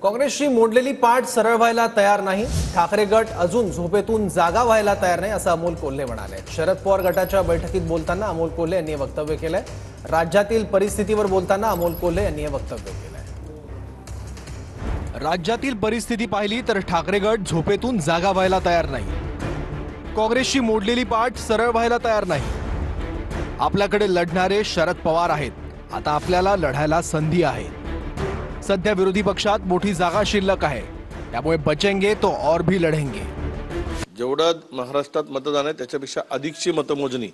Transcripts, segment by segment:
काँग्रेसची मोडलेली पाठ सरळ व्हायला तयार नाही। ठाकरे गट अजून झोपेतून जागा व्हायला तयार नाही असं अमोल कोल्हे म्हणाले। शरद पवार गटाच्या बैठकीत बोलताना अमोल कोल्हे यांनी वक्तव्य केलंय। राज्यातील परिस्थितीवर बोलताना अमोल कोल्हे यांनी वक्तव्य केलंय। राज्यातील परिस्थिती पाहिली तर ठाकरे गट झोपेतून जागा व्हायला तयार नाही। काँग्रेसची मोडलेली पाठ सरळ व्हायला तयार नाही। आपल्याकडे लढणारे शरद पवार आहेत। आता आपल्याला लढायला संधी आहे। सध्या विरोधी पक्षात मोठी जागा शिल्लक आहे, त्यामुळे बचेंगे तो और भी लढेंगे। जेवढं महाराष्ट्रात मतदान आहे त्याच्यापेक्षा अधिकची मतमोजणी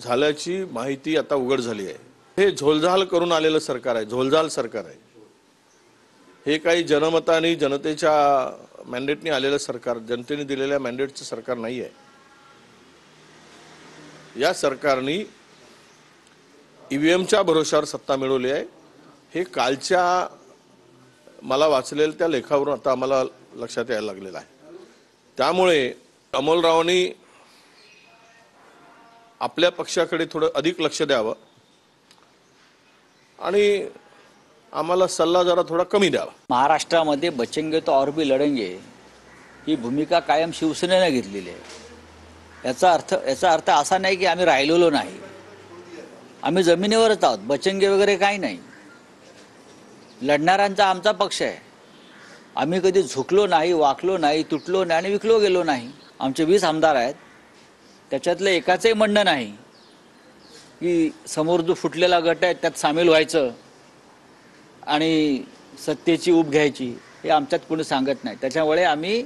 झाल्याची माहिती आता उघड झाली आहे। हे झोलझाल करून आलेलं सरकार आहे, झोलझाल सरकार आहे। हे काही जनमताने जनतेच्या मॅन्डेटने आलेलं सरकार, जनतेने दिलेल्या मॅन्डेटचं सरकार नाही आहे। या सरकारने ईव्हीएमच्या भरोशावर सत्ता मिळवली आहे। हे कालच्या मला वाचलेल्या त्या लेखावरून आता आम्हाला लक्षात यायला लागलेलं आहे। त्यामुळे अमोलरावांनी आपल्या पक्षाकडे थोडं अधिक लक्ष द्यावं आणि आम्हाला सल्ला जरा थोडा कमी द्यावा। महाराष्ट्रामध्ये बचेंगे तो और भी लढेंगे ही भूमिका कायम शिवसेनेने घेतलेली आहे। याचा अर्थ असा नाही की आम्ही राहिलेलो नाही, आम्ही जमिनीवरच आहोत। बचेंगे वगैरे काही नाही। लढणाऱ्यांचा आमचा पक्ष आहे। आम्ही कधी झुकलो नाही, वाकलो नाही, तुटलो नाही आणि विकलो गेलो नाही। आमचे 20 आमदार आहेत, त्याच्यातलं एकाचंही म्हणणं नाही की समोर जो फुटलेला गट आहे त्यात सामील व्हायचं आणि सत्तेची ऊब घ्यायची, हे आमच्यात कोणी सांगत नाही। त्याच्यामुळे आम्ही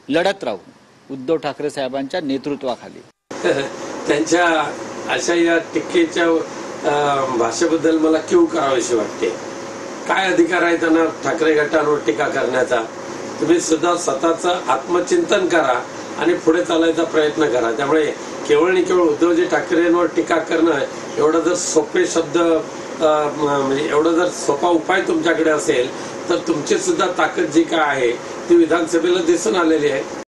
लढत राहू उद्धव ठाकरे साहेबांच्या नेतृत्वाखाली। त्यांच्या अशा या टीकेच्या भाषेबद्दल मला क्यू करावीशी वाटते। काय अधिकार आहे त्यांना ठाकरे गटांवर टीका करण्याचा? तुम्ही सुद्धा स्वतःचं आत्मचिंतन करा आणि पुढे चालायचा प्रयत्न करा। त्यामुळे केवळ आणि केवळ उद्धवजी ठाकरेंवर टीका करणं एवढं जर सोपे शब्द म्हणजे एवढा जर सोपा उपाय तुमच्याकडे असेल तर तुमची सुद्धा ताकद जी काय आहे ती विधानसभेला दिसून आलेली आहे।